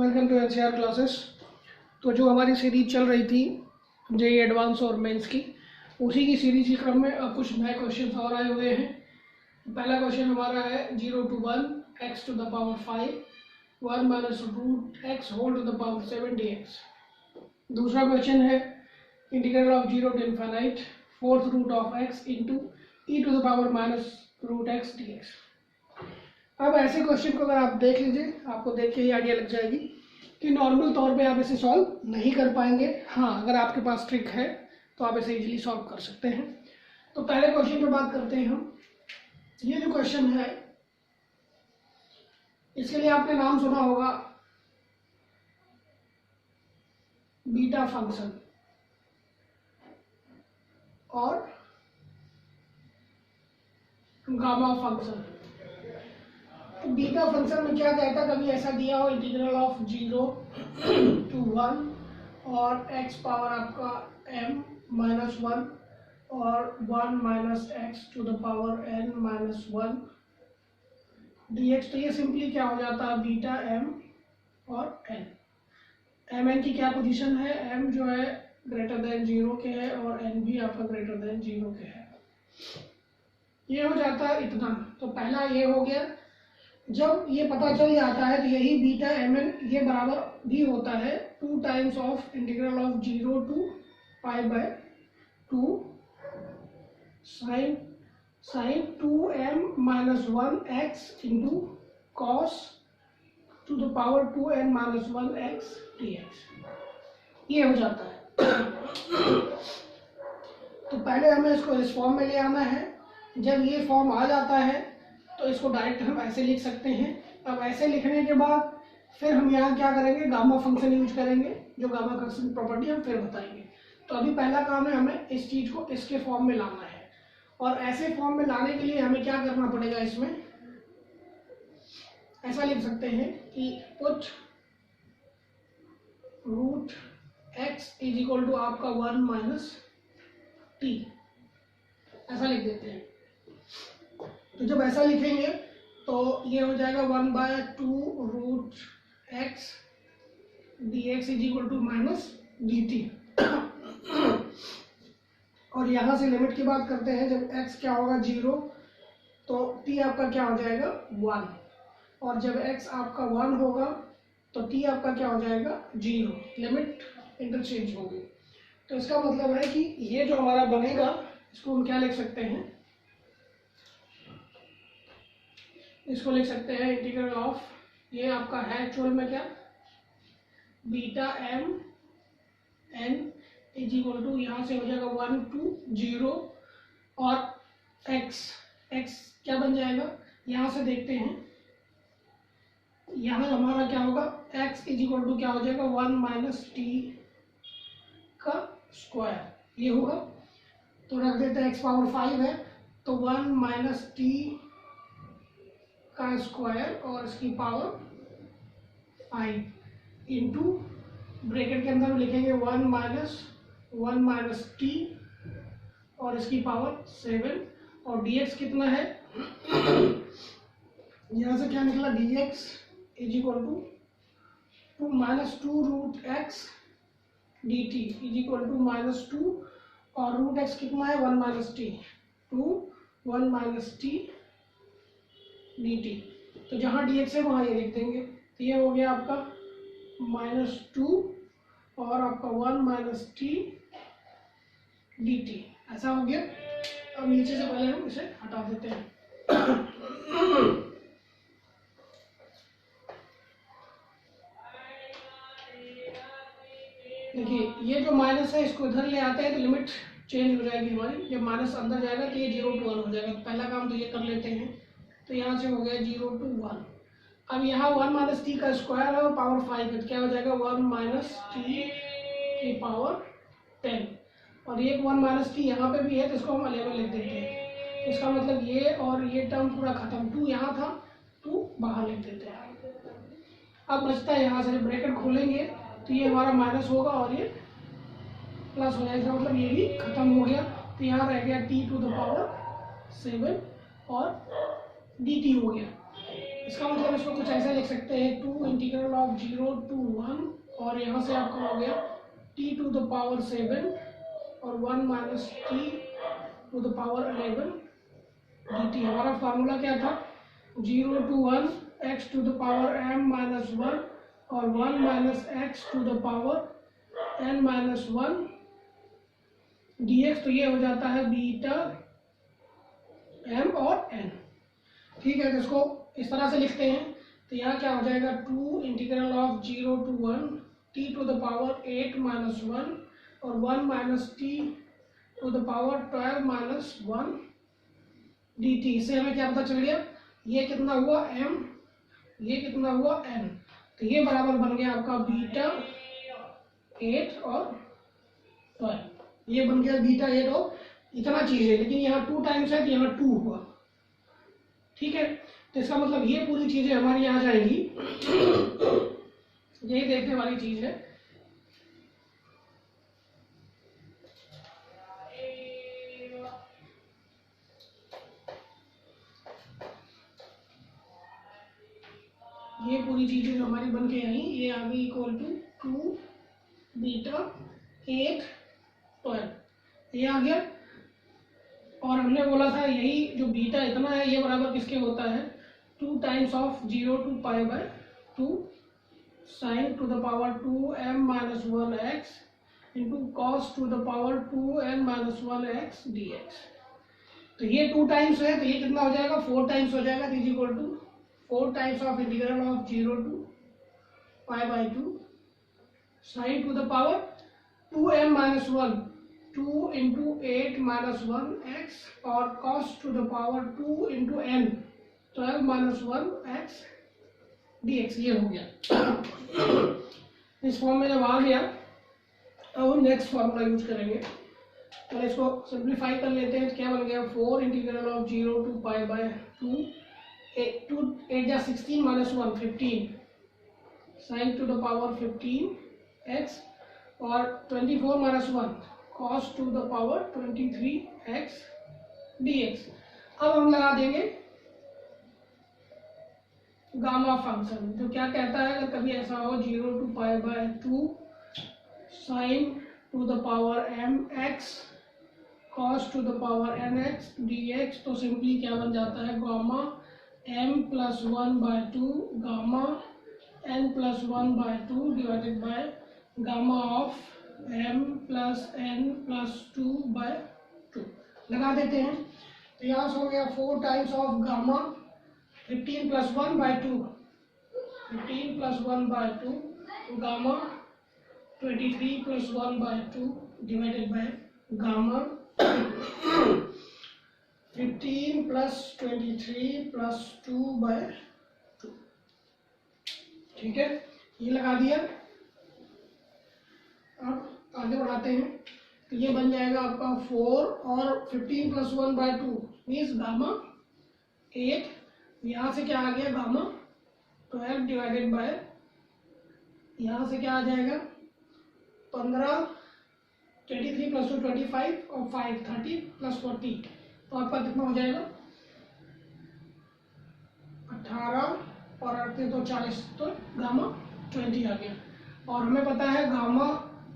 Welcome to NCR classes. तो जो हमारी सीरीज चल रही थी जेईई एडवांस और मेंस की, उसी की सीरीज के क्रम में अब कुछ नए क्वेश्चन और आए हुए हैं। पहला क्वेश्चन हमारा है 0 to 1 x to the power 5 1 minus root x whole to the power 7 dx। दूसरा क्वेश्चन है integral of 0 to infinite fourth root of x into e to the power minus root x dx। अब ऐसे question को अगर आप देख लीजिए, आपको देख के ही आइडिया लग जाएगी कि नॉर्मल तौर पे आप इसे सॉल्व नहीं कर पाएंगे। हाँ, अगर आपके पास ट्रिक है तो आप इसे इजीली सॉल्व कर सकते हैं। तो पहले क्वेश्चन पे बात करते हैं हम। ये जो क्वेश्चन है, इसके लिए आपने नाम सुना होगा बीटा फंक्शन और गामा फंक्शन। तो बीटा फंक्शन में क्या कहता है, कभी ऐसा दिया हो इंटीग्रल ऑफ 0 to 1 और x पावर आपका m माइनस 1 और 1 minus x to the power n minus 1 dx। तो ये सिंपली क्या हो जाता है, बीटा m और n। m n की क्या पोजीशन है, m जो है ग्रेटर देन 0 के है और n भी आपका ग्रेटर देन 0 के है। ये हो जाता है इतना। तो पहला ये हो गया। जब ये पता चल जाता है तो यही बीटा एम एन ये बराबर भी होता है 2 times of integral of 0 to pi by 2 sine 2m minus 1 x into cos to the power 2n minus 1 x dx। ये हो जाता है। तो पहले हमें इसको इस फॉर्म में ले आना है। जब ये फॉर्म आ जाता है तो इसको डायरेक्ट हम ऐसे लिख सकते हैं। अब ऐसे लिखने के बाद फिर हम यहाँ क्या करेंगे, गामा फंक्शन यूज करेंगे, जो गामा फंक्शन की प्रॉपर्टी हम फिर बताएंगे। तो अभी पहला काम है हमें इस चीज को इसके फॉर्म में लाना है। और ऐसे फॉर्म में लाने के लिए हमें क्या करना पड़ेगा, इसमें ऐसा लिख सकते हैं कि put root x is equal to आपका 1 माइनस टी, ऐसा लिख देते हैं। तो जब ऐसा लिखेंगे तो ये हो जाएगा 1/2 root x d x is equal to minus d t. और यहाँ से लिमिट की बात करते हैं। जब x क्या होगा 0 तो t आपका क्या हो जाएगा 1, और जब x आपका 1 होगा तो t आपका क्या हो जाएगा 0। लिमिट इंटरचेंज होगी। तो इसका मतलब है कि ये जो हमारा बनेगा, इसको हम क्या लिख सकते हैं, इसको लिख सकते हैं इंटीग्रल ऑफ, ये आपका है एक्चुअल में क्या, beta m n is equal to यहाँ से हो जाएगा 1 to 0 और x क्या बन जाएगा, यहाँ से देखते हैं। यहाँ हमारा क्या होगा, x इज इक्वल टू क्या हो जाएगा 1 माइनस टी का स्क्वायर, ये होगा। तो रख देते हैं x पावर 5 है तो 1 माइनस टी का स्क्वायर और इसकी पावर 5 इंटू ब्रैकेट के अंदर लिखेंगे 1 माइनस टी और इसकी पावर 7 और dx कितना है, यहाँ से क्या निकला dx is equal to minus 2 root x d t is equal to minus 2 और रूट एक्स कितना है 1 minus t, 1 minus t d t. तो जहाँ dx है वहाँ ये लिख देंगे। तो ये हो गया आपका -2 और आपका 1 माइनस टी डी टी, ऐसा हो गया। अब नीचे से पहले हम इसे हटा देते हैं। देखिए ये जो माइनस है इसको इधर ले आते हैं तो लिमिट चेंज हो जाएगी हमारी। जब माइनस अंदर जाएगा तो ये 0 to 1 हो जाएगा। तो पहला काम तो ये कर लेते हैं। तो यहाँ से हो गया 0 to 1। अब यहाँ 1 माइनस टी का स्क्वायर है और पावर 5 है, तो क्या हो जाएगा 1 माइनस टी की पावर 10 और ये 1 माइनस टी यहाँ पे भी है तो इसको हम 11 लिख देते हैं। तो इसका मतलब ये और ये टर्म पूरा खत्म, 2 यहाँ था 2 बाहर लिख देते हैं। अब बचता है यहाँ से जब ब्रैकेट खोलेंगे तो ये हमारा माइनस होगा और ये प्लस हो जाएगा, मतलब ये भी खत्म हो गया। तो यहाँ रह गया t टू द पावर 7 और dt हो गया। इसका मतलब इसको कुछ ऐसा लिख सकते हैं 2 इंटीग्रल ऑफ 0 to 1 और यहाँ से आपका हो गया t to the power 7 और 1 minus t to the power 11 dt। हमारा फार्मूला क्या था 0 to 1 x to the power m minus 1 और 1 minus x to the power n minus 1 dx। तो ये हो जाता है बीटा m और n। ठीक है, तो इसको इस तरह से लिखते हैं। तो यहाँ क्या हो जाएगा 2 integral of 0 to 1 t to the power 8 minus 1 और 1 minus t to the power 12 minus 1 dt। इससे हमें क्या पता चल गया, ये कितना हुआ m, ये कितना हुआ n। तो ये बराबर बन गया आपका बीटा 8 और 12। ये बन गया बीटा 8 और इतना चीज है, लेकिन यहाँ 2 टाइम्स है तो यहाँ 2 हुआ। ठीक है, तो इसका मतलब ये पूरी चीजें हमारी आ जाएंगी। यही देखने वाली चीज है। ये पूरी चीजें जो हमारी बन के आई, ये आ गई इक्वल टू 2 बीटा 8 12 ये आ गया। और हमने बोला था यही जो बीटा इतना है ये बराबर किसके होता है 2 times of 0 to pi by 2 sine to the power 2m minus 1x into cos to the power 2n minus 1x dx। तो ये 2 टाइम्स है तो ये कितना हो जाएगा 4 टाइम्स हो जाएगा। Is equal to 4 times of integral of 0 to pi by 2 sine to the power 2m minus 1 2 into 8 minus 1x और cos to the power 2 into n 12 minus 1x dx। ये हो गया। इस फॉर्म में जब आ गया अब हम नेक्स्ट फॉर्मूला यूज करेंगे। तो इसको सिंप्लीफाई कर लेते हैं। क्या बन गया 4 integral of 0 to pi by 2 8 जा 16 minus 1 15 sine to the power 15x और 24 minus 1 cos to the power 23x dx। अब हम लगा देंगे गामा फंक्शन, जो क्या कहता है अगर कभी ऐसा हो 0 to pi by 2 sine to the power mx cos to the power nx dx। तो सिंपली क्या बन जाता है gamma m plus 1 by 2 gamma n plus 1 by 2 divided by gamma of m plus n plus 2 by 2 लगा देते हैं। तो यहाँ से हो गया 4 times of gamma 15 plus 1 by 2 15 plus 1 by 2 gamma 23 plus 1 by 2 divided by gamma 15 plus 23 plus 2 by 2। ठीक है, ये लगा दिया। अब आगे बढ़ाते हैं। तो ये बन जाएगा आपका 4 और 15 प्लस 1 बाय 2 मीन्स गामा 8। यहाँ से क्या आ गया गामा 12 डिवाइडेड बाय यहाँ से क्या आ जाएगा 15 23 प्लस 2 25 और 5 30 प्लस 40। तो आपका कितना हो जाएगा 18 और 8 तो 40। तो गामा 20 आ गया। और हमें पता है gamma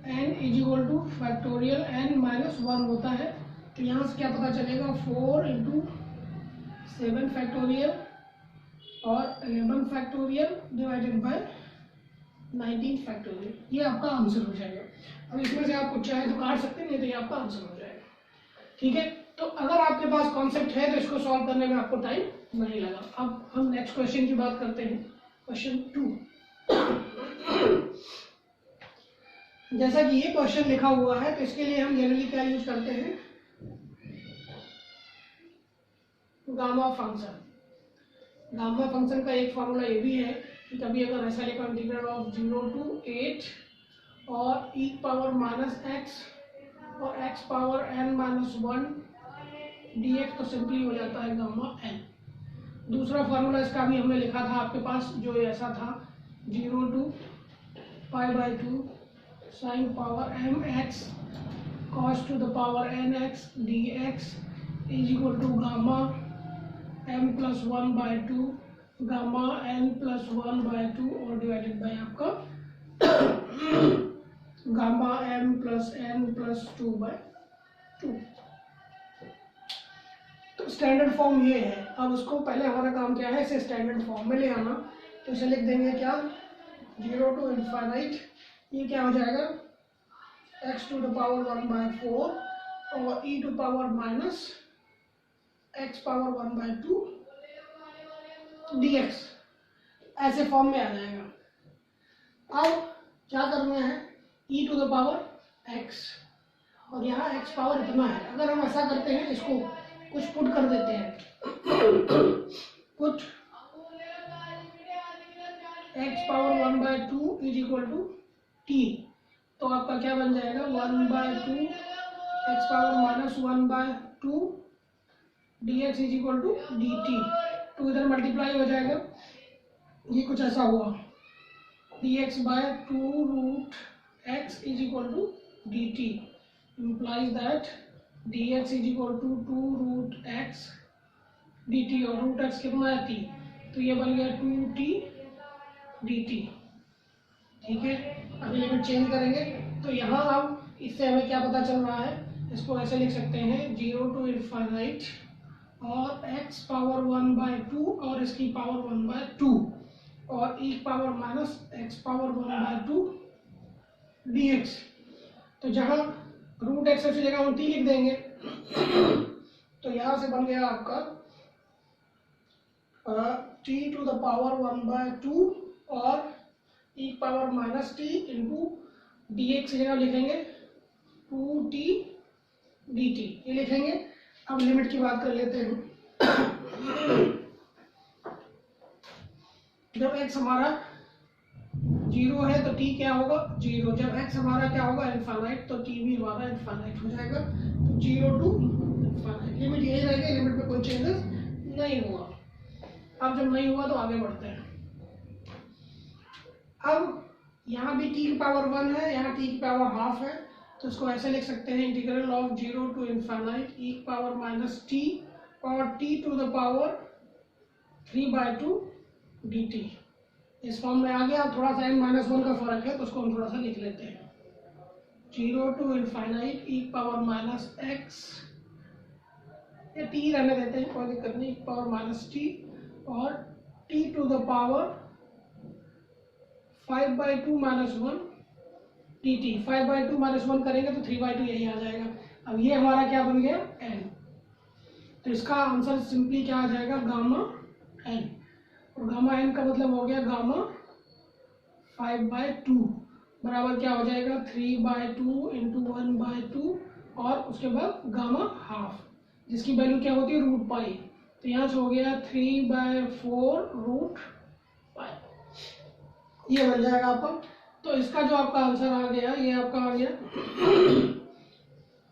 n is equal two factorial n minus 1 होता है। तो यहाँ से क्या पता चलेगा 4 इंटू 7 फैक्टोरियल और 11 फैक्टोरियल डिवाइडेड बाय 19 फैक्टोरियल। ये आपका आंसर हो जाएगा। अब इसमें से आप कुछ चाहे तो काट सकते हैं, नहीं तो ये आपका आंसर हो जाएगा। ठीक है, तो अगर आपके पास कॉन्सेप्ट है तो इसको सॉल्व करने में आपको टाइम नहीं लगा। अब हम नेक्स्ट क्वेश्चन की बात करते हैं, क्वेश्चन 2। जैसा कि ये क्वेश्चन लिखा हुआ है तो इसके लिए हम जनरली क्या यूज करते हैं गामा फंक्शन। गामा फंक्शन का एक फॉर्मूला ये भी है कि कभी अगर ऐसा लिखा इंटीग्रल ऑफ 0 to 8 और e पावर माइनस x और x power n minus 1 dx तो सिंपली हो जाता है गामा n। दूसरा फॉर्मूला इसका भी हमने लिखा था आपके पास, जो ऐसा था 0 to pi by 2 sine power mx cos to the power nx dx is equal to gamma m plus 1 by 2 gamma n plus 1/2 और डिवाइडेड बाय आपका gamma m plus n plus 2/2। तो स्टैंडर्ड फॉर्म ये है। अब उसको पहले हमारा काम क्या है, इसे स्टैंडर्ड फॉर्म में ले आना। तो इसे लिख देंगे क्या, 0 to infinite, ये क्या हो जाएगा x to the power 1/4 और e to power minus x power 1/2 dx, ऐसे फॉर्म में आ जाएगा। अब क्या करना है, e to the power x और यहाँ x पावर इतना है। अगर हम ऐसा करते हैं, इसको कुछ पुट कर देते हैं, put x power 1/2 is equal to t, तो आपका क्या बन जाएगा 1/2 x power minus 1/2 dx is equal to dt। तो इधर मल्टीप्लाई हो जाएगा, ये कुछ ऐसा हुआ, dx by 2 root x is equal to dt implies that dx is equal to 2 root x dt, और रूट x कितना है t, तो ये बन गया 2t dt। ठीक है, अभी लिमिट चेंज करेंगे। तो यहाँ अब इससे हमें क्या पता चल रहा है, इसको ऐसे लिख सकते हैं 0 to infinite और x पावर 1/2 और इसकी पावर 1/2 और e power minus x power 1/2 dx। तो जहाँ रूट एक्स की जगह हम t लिख देंगे, तो यहाँ से बन गया आपका t to the power 1/2 और e power minus T into D x की जगह लिखेंगे 2t dt, ये लिखेंगे। अब लिमिट की बात कर लेते हैं। जब x हमारा 0 है तो t क्या होगा 0, जब x हमारा क्या होगा इनफाइनाइट, तो t भी हमारा इनफाइनाइट हो जाएगा। तो 0 to इनफाइनाइट लिमिट यही रहेगी, लिमिट में कोई चेंजेस नहीं हुआ। अब जब नहीं हुआ तो आगे बढ़ते हैं। अब यहाँ भी t की पावर 1 है, यहाँ t की पावर हाफ है, तो इसको ऐसे लिख सकते हैं integral of 0 to infinite e power minus t और t to the power 3/2 dt। इस फॉर्म में आ गया। थोड़ा सा n-1 का फर्क है, तो उसको हम थोड़ा सा लिख लेते हैं 0 to infinite e power minus x, ये t रहने देते हैं, कोई दिक्कत नहीं, e पावर माइनस t और t to the power 5/2 minus 1 dt। 5/2 minus 1 करेंगे तो 3/2 यही आ जाएगा। अब ये हमारा क्या बन गया n, तो इसका आंसर सिंपली क्या आ जाएगा गामा n, और गामा n का मतलब हो गया गामा 5/2 बराबर क्या हो जाएगा 3/2 इंटू 1/2 और उसके बाद गामा हाफ, जिसकी वैल्यू क्या होती है रूट पाई, तो यहाँ से हो गया 3/4 रूट पाई, ये बन जाएगा आपका। तो इसका जो आपका आंसर आ गया, ये आपका आ गया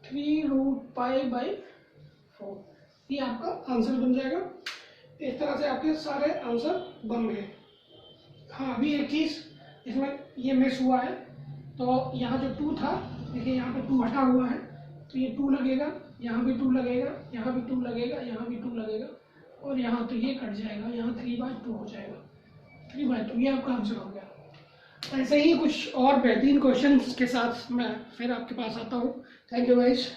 3 रूट पाई/4, ये आपका आंसर बन जाएगा। इस तरह से आपके सारे आंसर बन गए। हाँ, अभी एक चीज़ इसमें ये मिस हुआ है, तो यहाँ जो 2 था, देखिए यहाँ पे 2 हटा हुआ है, तो ये 2 लगेगा, यहाँ भी 2 लगेगा, यहाँ भी 2 लगेगा, यहाँ भी 2 लगेगा, और यहाँ तो ये कट जाएगा, यहाँ 3/2 हो जाएगा, 3/2, ये आपका आंसर हो गया। ऐसे ही कुछ और बेहतरीन क्वेश्चंस के साथ मैं फिर आपके पास आता हूँ। Thank you guys.